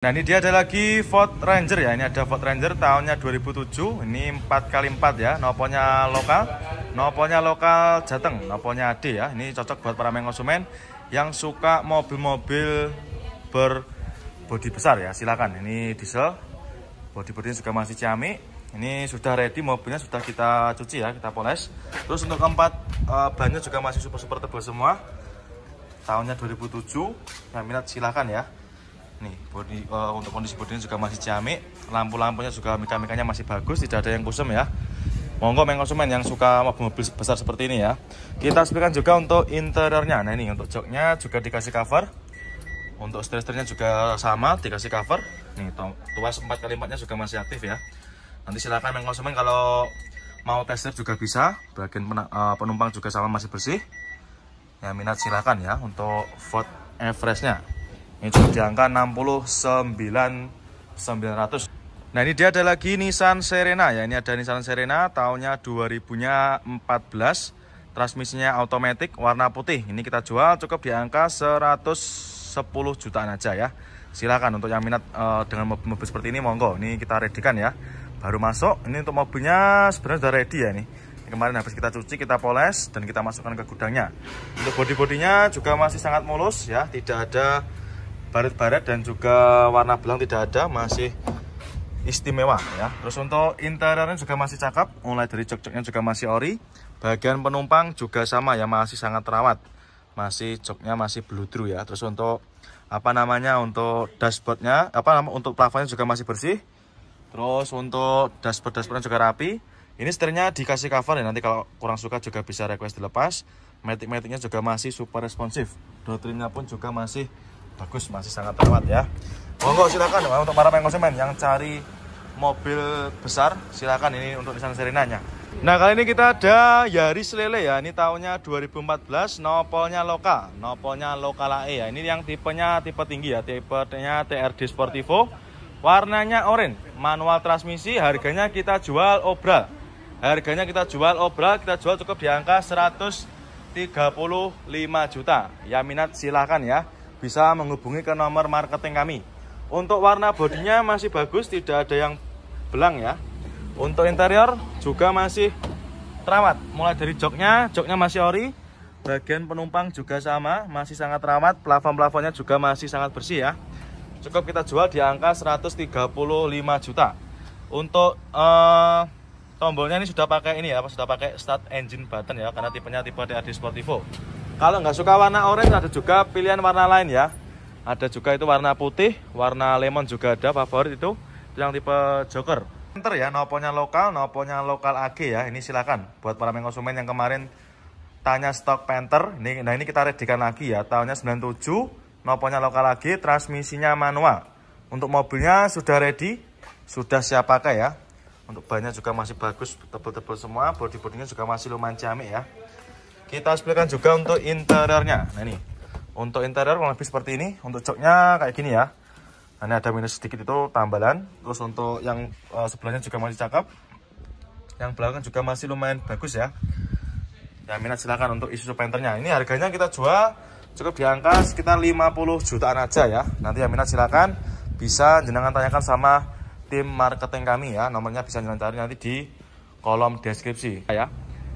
Nah, ini dia ada lagi Ford Ranger ya. Ini ada Ford Ranger tahunnya 2007. Ini 4x4 ya. Noponya lokal Jateng, noponya AD ya. Ini cocok buat para konsumen yang suka mobil-mobil berbodi besar ya. Silakan. Ini diesel. Bodi-bodinya juga masih ciamik. Ini sudah ready, mobilnya sudah kita cuci ya, kita poles. Terus untuk keempat, bannya juga masih super tebal semua. Tahunnya 2007. Yang minat silakan ya. Nih, untuk kondisi bodinya juga masih ciamik, lampu-lampunya juga mika-mikanya masih bagus, tidak ada yang kusem ya. Monggo konsumen yang suka mobil besar seperti ini ya. Kita sepikan juga untuk interiornya. Nah, ini untuk joknya juga dikasih cover. Untuk setir-setirnya juga sama, dikasih cover. Nih, tuas 4x4-nya juga masih aktif ya. Nanti silakan konsumen kalau mau test drive juga bisa. Bagian penumpang juga sama masih bersih. Yang minat silakan ya untuk Ford Everest-nya. Ini cukup di angka 69.900. Nah, ini dia ada lagi Nissan Serena ya. Ini ada Nissan Serena tahunnya 2014. Transmisinya automatic warna putih. Ini kita jual cukup di angka 110 jutaan aja ya. Silakan untuk yang minat dengan mobil seperti ini, monggo. Ini kita readykan ya. Baru masuk. Ini untuk mobilnya sebenarnya sudah ready ya nih. Kemarin habis kita cuci, kita poles dan kita masukkan ke gudangnya. Untuk bodi-bodinya juga masih sangat mulus ya, tidak ada baret-baret dan juga warna belang tidak ada, masih istimewa ya. Terus untuk interiornya juga masih cakep, mulai dari jok-joknya juga masih ori. Bagian penumpang juga sama ya, masih sangat terawat. Masih joknya masih bludru ya. Terus untuk untuk dashboardnya, untuk plafonnya juga masih bersih. Terus untuk dashboardnya juga rapi. Ini setirnya dikasih cover ya, nanti kalau kurang suka juga bisa request dilepas. Matic-maticnya juga masih super responsif. Door trimnya pun juga masih bagus, masih sangat terawat ya. Monggo silakan untuk para konsumen yang cari mobil besar, silakan ini untuk Nissan Serena-nya. Nah, kali ini kita ada Yaris Lele ya. Ini tahunnya 2014, nopolnya lokal AE ya. Ini yang tipenya tipe tinggi ya, tipenya TRD Sportivo. Warnanya oranye, manual transmisi, harganya kita jual obral. Kita jual cukup di angka 135 juta. Ya minat silakan ya. Bisa menghubungi ke nomor marketing kami. Untuk warna bodinya masih bagus, tidak ada yang belang ya. Untuk interior juga masih terawat. Mulai dari joknya masih ori. Bagian penumpang juga sama, masih sangat terawat. Plafon-plafonnya juga masih sangat bersih ya. Cukup kita jual di angka 135 juta. Untuk tombolnya ini sudah pakai sudah pakai start engine button ya, karena tipenya tipe TRD Sportivo. Kalau nggak suka warna orange, ada juga pilihan warna lain ya. Ada juga itu warna putih, warna lemon juga ada, favorit itu yang tipe Joker. Panther ya, noponya lokal AG ya. Ini silakan buat para konsumen yang kemarin tanya stok Panther. Nah ini kita readykan lagi ya, tahunnya 97, noponya lokal AG, transmisinya manual. Untuk mobilnya sudah ready, sudah siap pakai ya. Untuk bannya juga masih bagus, tebel-tebel semua, bodi-bodinya juga masih lumayan ciamik ya. Kita sebutkan juga untuk interiornya. Nah ini, untuk interior kurang lebih seperti ini. Untuk joknya kayak gini ya. Nah, ini ada minus sedikit itu tambalan. Terus untuk yang sebelahnya juga masih cakep. Yang belakang juga masih lumayan bagus ya. Yang minat silakan untuk Isuzu Panther-nya. Ini harganya kita jual cukup di angka sekitar 50 jutaan aja ya. Nanti yang minat silakan bisa jenengan tanyakan sama tim marketing kami ya. Nomornya bisa jenengan cari nanti di kolom deskripsi ya.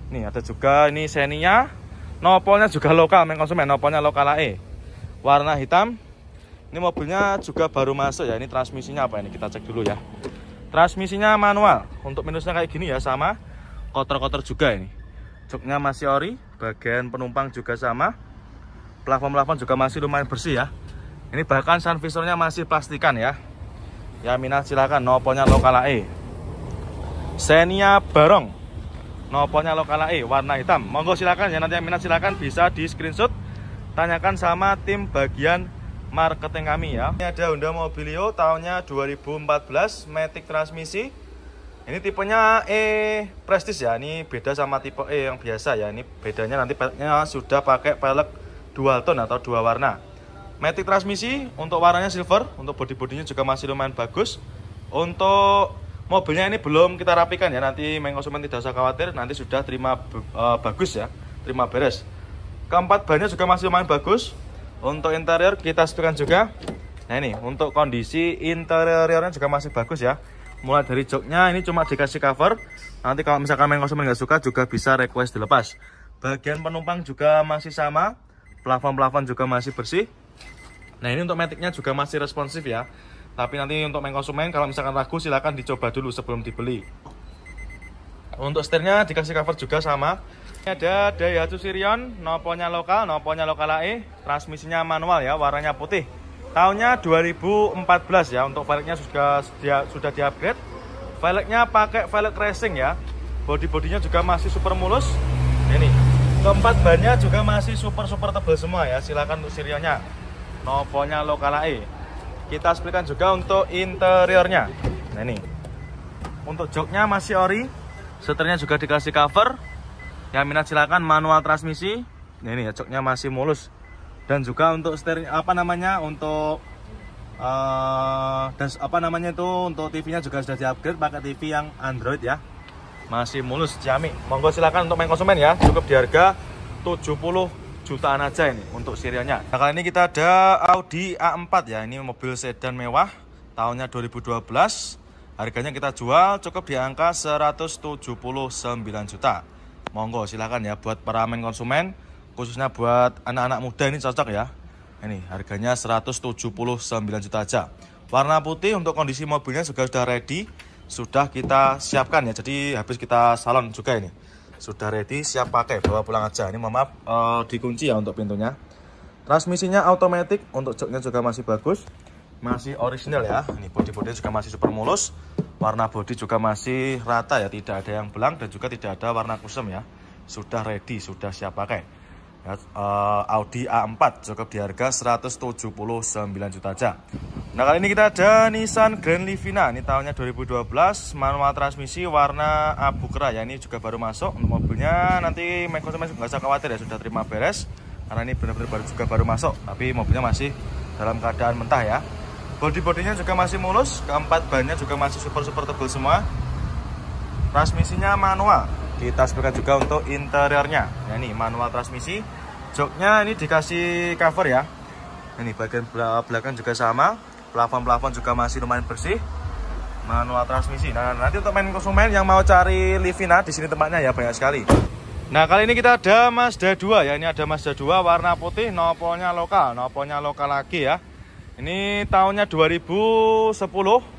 Nih ada juga ini Xenia, nopolnya juga lokal konsumen, nopolnya lokal AE, warna hitam. Ini mobilnya juga baru masuk ya. Ini transmisinya apa ini, kita cek dulu ya. Transmisinya manual. Untuk minusnya kayak gini ya, sama kotor-kotor juga ini. Joknya masih ori, bagian penumpang juga sama, plafon juga masih lumayan bersih ya. Ini bahkan sun visornya masih plastikan ya. Ya minat silakan, nopolnya lokal AE. Xenia Barong, nopolnya lokal AE, warna hitam. Monggo silakan ya, nanti yang minat silakan bisa di screenshot, tanyakan sama tim bagian marketing kami ya. Ini ada Honda Mobilio tahunnya 2014, matic transmisi. Ini tipenya E Prestige ya. Ini beda sama tipe E yang biasa ya. Ini bedanya nanti peleknya sudah pakai pelek dual tone atau dua warna. Matic transmisi, untuk warnanya silver. Untuk bodi-bodinya juga masih lumayan bagus. Untuk mobilnya ini belum kita rapikan ya, nanti konsumen tidak usah khawatir, nanti sudah terima bagus ya, terima beres. Keempat bannya juga masih lumayan bagus. Untuk interior kita sesuaikan juga Nah ini untuk kondisi interiornya juga masih bagus ya. Mulai dari joknya ini cuma dikasih cover. Nanti kalau misalkan main konsumen nggak suka juga bisa request dilepas. Bagian penumpang juga masih sama. Plafon-plafon juga masih bersih. Nah ini untuk maticnya juga masih responsif ya. Tapi nanti untuk main konsumen kalau misalkan ragu silahkan dicoba dulu sebelum dibeli. Untuk setirnya dikasih cover juga sama. Ini ada Daihatsu Sirion, noponya lokal AE, transmisinya manual ya, warnanya putih. Tahunnya 2014 ya. Untuk velgnya sudah di-upgrade. Velgnya pakai velg racing ya. Body-bodinya juga masih super mulus. Ini keempat bannya juga masih super tebal semua ya. Silakan untuk Sirionnya, noponya lokal AE. Kita seplikan juga untuk interiornya. Nah ini untuk joknya masih ori. Setirnya juga dikasih cover. Yang minat silakan, manual transmisi. Nah, ini ya, joknya masih mulus. Dan juga untuk setir untuk untuk TV-nya juga sudah di-upgrade pakai TV yang Android ya. Masih mulus, ciamik. Monggo silakan untuk main konsumen ya. Cukup di harga 70 jutaan aja ini untuk Sirionnya. Nah, kali ini kita ada Audi A4 ya. Ini mobil sedan mewah. Tahunnya 2012. Harganya kita jual cukup di angka 179 juta. Monggo silakan ya buat para main konsumen, khususnya buat anak-anak muda ini cocok ya. Ini harganya 179 juta aja. Warna putih, untuk kondisi mobilnya juga sudah ready, sudah kita siapkan ya. Jadi habis kita salon juga ini. Sudah ready, siap pakai, bawa pulang aja. Ini mohon maaf dikunci ya untuk pintunya. Transmisinya automatic, untuk joknya juga masih bagus. Masih original ya. Ini bodi-bodinya juga masih super mulus. Warna bodi juga masih rata ya, tidak ada yang belang dan juga tidak ada warna kusam ya. Sudah ready, sudah siap pakai. Ya, Audi A4 cukup di harga 179 juta aja. Nah kali ini kita ada Nissan Grand Livina. Ini tahunnya 2012, manual transmisi warna abu kera ya. Ini juga baru masuk. Untuk mobilnya nanti main konsumen nggak usah khawatir ya, sudah terima beres. Karena ini benar-benar baru masuk, tapi mobilnya masih dalam keadaan mentah ya. Bodi-bodinya juga masih mulus, keempat bannya juga masih super tebal semua. Transmisinya manual. Kita sepakat juga untuk interiornya. Nah ini manual transmisi. Joknya ini dikasih cover ya. Ini bagian belakang juga sama. Plafon juga masih lumayan bersih. Manual transmisi. Nah nanti untuk main konsumen yang mau cari Livina, di sini tempatnya ya banyak sekali. Nah kali ini kita ada Mazda 2 ya. Ini ada Mazda 2 warna putih, noponya lokal lagi ya. Ini tahunnya 2010,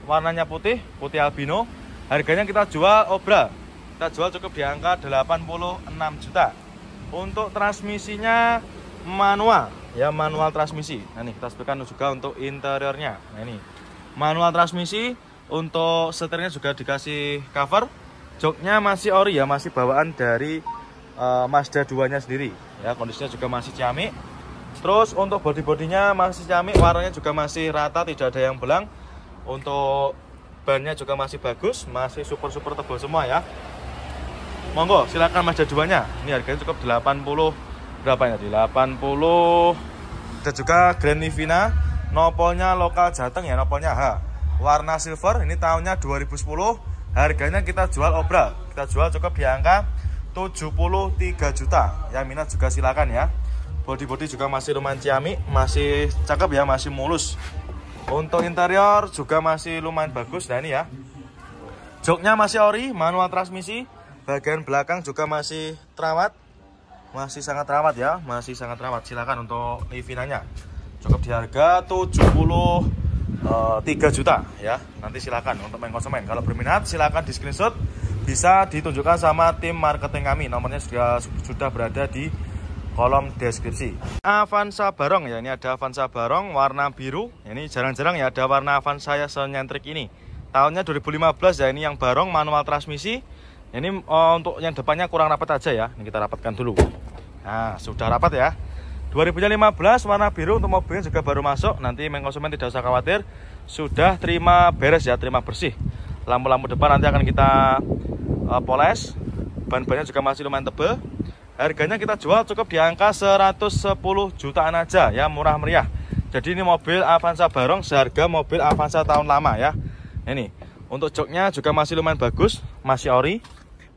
warnanya putih albino. Harganya kita jual obral. Kita jual cukup di angka 86 juta. Untuk transmisinya manual, ya manual transmisi. Nah ini kita sepakan juga untuk interiornya. Nah ini manual transmisi. Untuk setirnya juga dikasih cover. Joknya masih ori ya, masih bawaan dari Mazda 2-nya sendiri. Ya kondisinya juga masih ciamik. Terus untuk bodi-bodinya masih ciamik, warnanya juga masih rata, tidak ada yang belang. Untuk bannya juga masih bagus, masih super tebal semua ya. Monggo silakan Mazda 2-nya. Ini harganya cukup 80 berapa ya? 80. Ada juga Grand Livina, nopolnya lokal Jateng ya, nopolnya H. Warna silver, ini tahunnya 2010. Harganya kita jual obral. Kita jual cukup di angka 73 juta. Yang minat juga silakan ya. Bodi-bodi juga masih lumayan ciamik, masih cakep ya, masih mulus. Untuk interior juga masih lumayan bagus. Nah ini ya, joknya masih ori, manual transmisi. Bagian belakang juga masih terawat, masih sangat terawat ya, masih sangat terawat. Silakan untuk Livinanya, cukup di harga 73 juta ya. Nanti silakan untuk main konsumen. Kalau berminat silakan di screenshot, bisa ditunjukkan sama tim marketing kami. Nomornya sudah berada di kolom deskripsi. Avanza Barong ya, ini ada Avanza Barong warna biru. Ini jarang-jarang ya ada warna Avanza ya senyentrik ini. Tahunnya 2015 ya, ini yang Barong manual transmisi. Ini untuk yang depannya kurang rapat aja ya. Ini kita rapatkan dulu. Nah, sudah rapat ya. 2015 warna biru, untuk mobilnya juga baru masuk. Nanti main konsumen tidak usah khawatir, sudah terima beres ya, terima bersih. Lampu-lampu depan nanti akan kita poles. Ban-bannya juga masih lumayan tebal. Harganya kita jual cukup di angka 110 jutaan aja ya, murah meriah. Jadi ini mobil Avanza Barong seharga mobil Avanza tahun lama ya. Ini untuk joknya juga masih lumayan bagus, masih ori.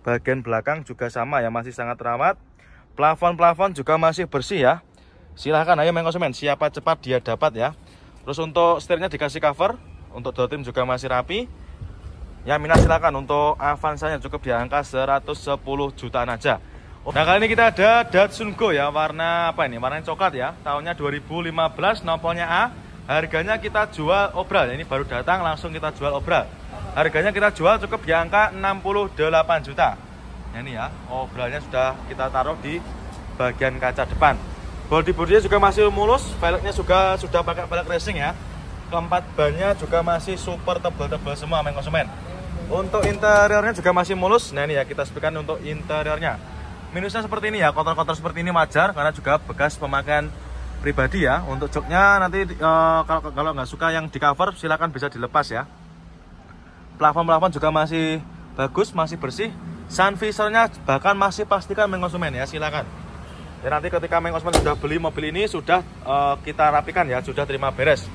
Bagian belakang juga sama ya, masih sangat terawat. Plafon juga masih bersih ya. Silahkan ayo main konsumen, siapa cepat dia dapat ya. Terus untuk setirnya dikasih cover, untuk door trim juga masih rapi. Ya minat silakan. Untuk Avanza-nya cukup di angka 110 jutaan aja. Nah kali ini kita ada Datsun Go ya, warna apa ini? Warnanya coklat ya, tahunnya 2015, nomornya A. Harganya kita jual obral, ini baru datang langsung kita jual obral. Harganya kita jual cukup di angka 68 juta. Nah, ini ya, obralnya sudah kita taruh di bagian kaca depan. Bodi-bodinya juga masih mulus, velgnya juga sudah pakai velg racing ya. Keempat bannya juga masih super tebal-tebal semua main konsumen. Untuk interiornya juga masih mulus. Nah ini ya, kita sepikan untuk interiornya. Minusnya seperti ini ya, kotor-kotor seperti ini wajar karena juga bekas pemakaian pribadi ya. Untuk joknya nanti kalau nggak suka yang di cover silakan bisa dilepas ya. Plafon juga masih bagus, masih bersih. Sun visornya bahkan masih pastikan main konsumen ya, silakan. Ya nanti ketika main konsumen sudah beli mobil ini sudah kita rapikan ya, sudah terima beres.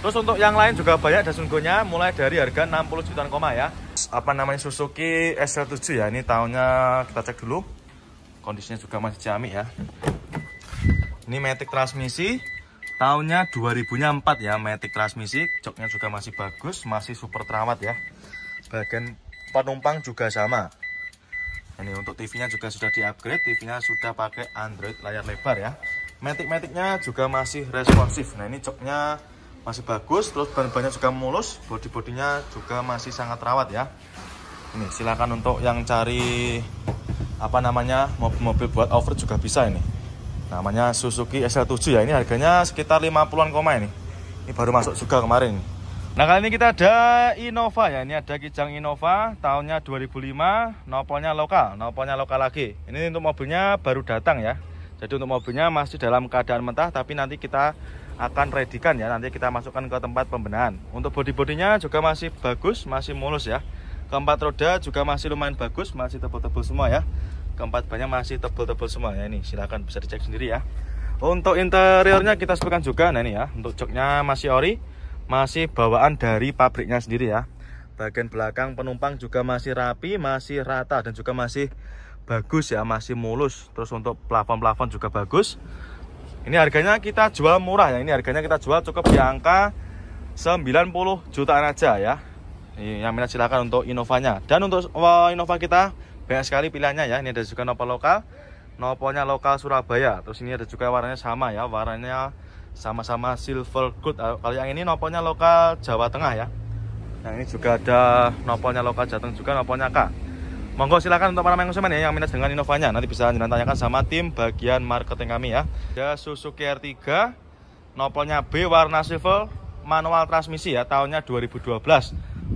Terus untuk yang lain juga banyak Datsun Go-nya, mulai dari harga 60 jutaan koma ya. Apa namanya, Suzuki SL7 ya, ini tahunnya kita cek dulu. Kondisinya juga masih ciamik ya. Ini matic transmisi, tahunnya 2004 ya, matic transmisi. Joknya juga masih bagus, masih super terawat ya. Bagian penumpang juga sama. Ini untuk TV-nya juga sudah di-upgrade, TV-nya sudah pakai Android layar lebar ya. Matic-maticnya juga masih responsif. Nah ini joknya masih bagus, terus ban-bannya juga mulus, bodi-bodinya juga masih sangat terawat ya. Ini silakan untuk yang cari apa namanya, mobil-mobil buat off-road juga bisa ini. Namanya Suzuki SL7 ya, ini harganya sekitar 50-an koma ini. Ini baru masuk juga kemarin. Nah kali ini kita ada Innova ya, ini ada Kijang Innova, tahunnya 2005, nopolnya lokal lagi. Ini untuk mobilnya baru datang ya. Jadi untuk mobilnya masih dalam keadaan mentah, tapi nanti kita akan readykan ya, nanti kita masukkan ke tempat pembenahan. Untuk bodi-bodinya juga masih bagus, masih mulus ya. Keempat roda juga masih lumayan bagus, masih tebal-tebal semua ya. Keempat bannya masih tebal-tebal semua ya, ini silakan bisa dicek sendiri ya. Untuk interiornya kita sebutkan juga, nah ini ya, untuk joknya masih ori, masih bawaan dari pabriknya sendiri ya. Bagian belakang penumpang juga masih rapi, masih rata dan juga masih bagus ya, masih mulus. Terus untuk plafon-plafon juga bagus. Ini harganya kita jual murah ya, ini harganya kita jual cukup di angka 90 jutaan aja ya. Ini yang minat silakan untuk Innovanya. Dan untuk Innova kita banyak sekali pilihannya ya. Ini ada juga nopol lokal, nopolnya lokal Surabaya. Terus ini ada juga warnanya sama ya, warnanya sama-sama silver gold. Kalau yang ini nopolnya lokal Jawa Tengah ya. Yang ini juga ada nopolnya lokal Jateng juga, nopolnya K. Monggo silakan untuk para konsumen ya yang minat dengan Innovanya. Nanti bisa tanyakan sama tim bagian marketing kami ya. Ada Suzuki R3, nopolnya B, warna silver, manual transmisi ya, tahunnya 2012.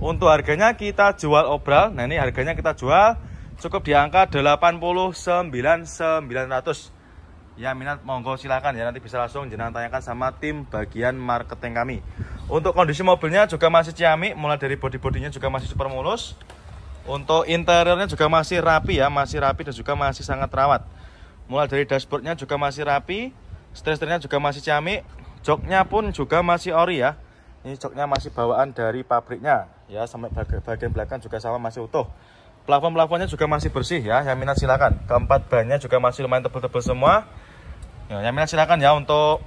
Untuk harganya kita jual obral. Nah ini harganya kita jual cukup di angka 89.900. Ya minat monggo silakan ya, nanti bisa langsung jenengan tanyakan sama tim bagian marketing kami. Untuk kondisi mobilnya juga masih ciamik, mulai dari bodi-bodinya juga masih super mulus. Untuk interiornya juga masih rapi ya, masih rapi dan juga masih sangat terawat. Mulai dari dashboardnya juga masih rapi, setir-setirnya juga masih ciamik, joknya pun juga masih ori ya. Ini joknya masih bawaan dari pabriknya ya, sampai bagian belakang juga sama masih utuh. Plafon-plafonnya juga masih bersih ya, yang minat silakan. Keempat bannya juga masih lumayan tebal-tebal semua. Ya, yang minat silakan ya. Untuk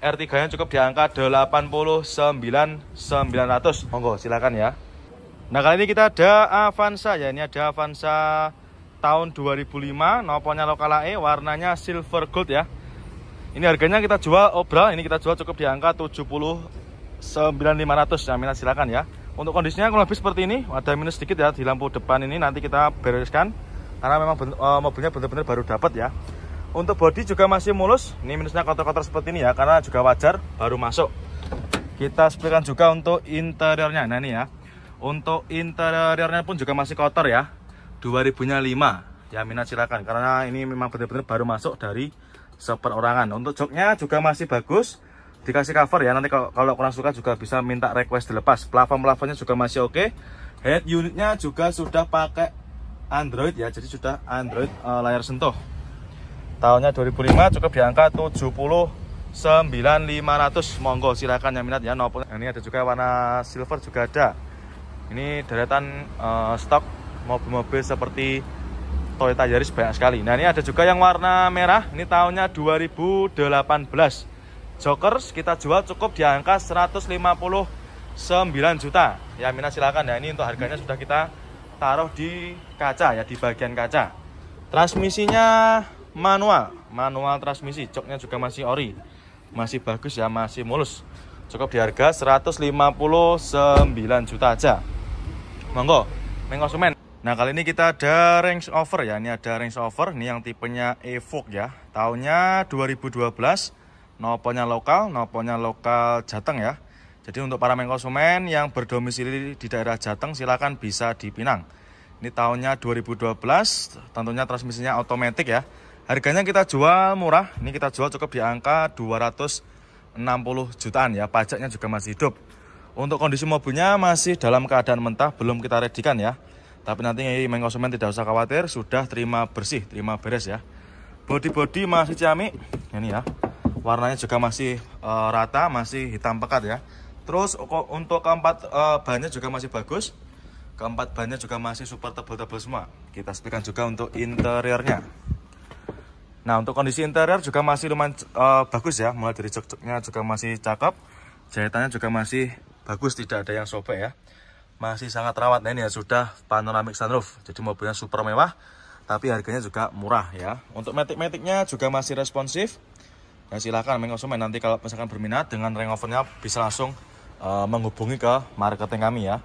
R3-nya cukup di angka 89.900. Monggo silakan ya. Nah, kali ini kita ada Avanza ya. Ini ada Avanza tahun 2005, nopolnya lokal AE, warnanya silver gold ya. Ini harganya kita jual obral, ini kita jual cukup di angka 79.500. Yang minat silakan ya. Untuk kondisinya kurang lebih seperti ini, ada minus sedikit ya di lampu depan ini, nanti kita bereskan karena memang mobilnya benar-benar baru dapat ya. Untuk bodi juga masih mulus, ini minusnya kotor-kotor seperti ini ya, karena juga wajar baru masuk. Kita sepikan juga untuk interiornya. Nah ini ya, untuk interiornya pun juga masih kotor ya, 2005 ya, minat silakan karena ini memang benar-benar baru masuk dari seperorangan. Untuk joknya juga masih bagus, dikasih cover ya, nanti kalau kurang suka juga bisa minta request dilepas. Plafon-plafonnya juga masih oke. Head unitnya juga sudah pakai Android ya, jadi sudah Android layar sentuh. Tahunnya 2005, cukup di angka 79.500. Monggo silakan yang minat ya. Ini ada juga warna silver juga ada. Ini deretan stok mobil-mobil seperti Toyota Yaris banyak sekali. Nah ini ada juga yang warna merah, ini tahunnya 2018. Jokers kita jual cukup di angka 159 juta. Ya minat silakan ya. Ini untuk harganya sudah kita taruh di kaca ya, di bagian kaca. Transmisinya manual transmisi, joknya juga masih ori, masih bagus ya, masih mulus. Cukup di harga 159 juta aja. Monggo, konsumen. Nah, kali ini kita ada Range Rover ya. Ini ada Range Rover, ini yang tipenya Evoque ya. Tahunnya 2012. Noponya lokal Jateng ya. Jadi untuk para konsumen yang berdomisili di daerah Jateng silakan bisa dipinang. Ini tahunnya 2012, tentunya transmisinya otomatis ya. Harganya kita jual murah, ini kita jual cukup di angka 260 jutaan ya. Pajaknya juga masih hidup. Untuk kondisi mobilnya masih dalam keadaan mentah, belum kita redikan ya. Tapi nanti konsumen tidak usah khawatir, sudah terima bersih, terima beres ya. Bodi masih ciamik, ini ya. Warnanya juga masih rata, masih hitam pekat ya. Terus untuk keempat bannya juga masih bagus. Keempat bannya juga masih super tebal-tebal semua. Kita sepikan juga untuk interiornya. Nah, untuk kondisi interior juga masih lumayan bagus ya. Mulai dari jok-joknya juga masih cakep. Jahitannya juga masih bagus, tidak ada yang sobek ya. Masih sangat rawat. Nah, ini ya sudah panoramic sunroof. Jadi mobilnya super mewah, tapi harganya juga murah ya. Untuk matic-maticnya juga masih responsif. Ya silahkan konsumen, nanti kalau misalkan berminat dengan Range Rover-nya bisa langsung menghubungi ke marketing kami ya.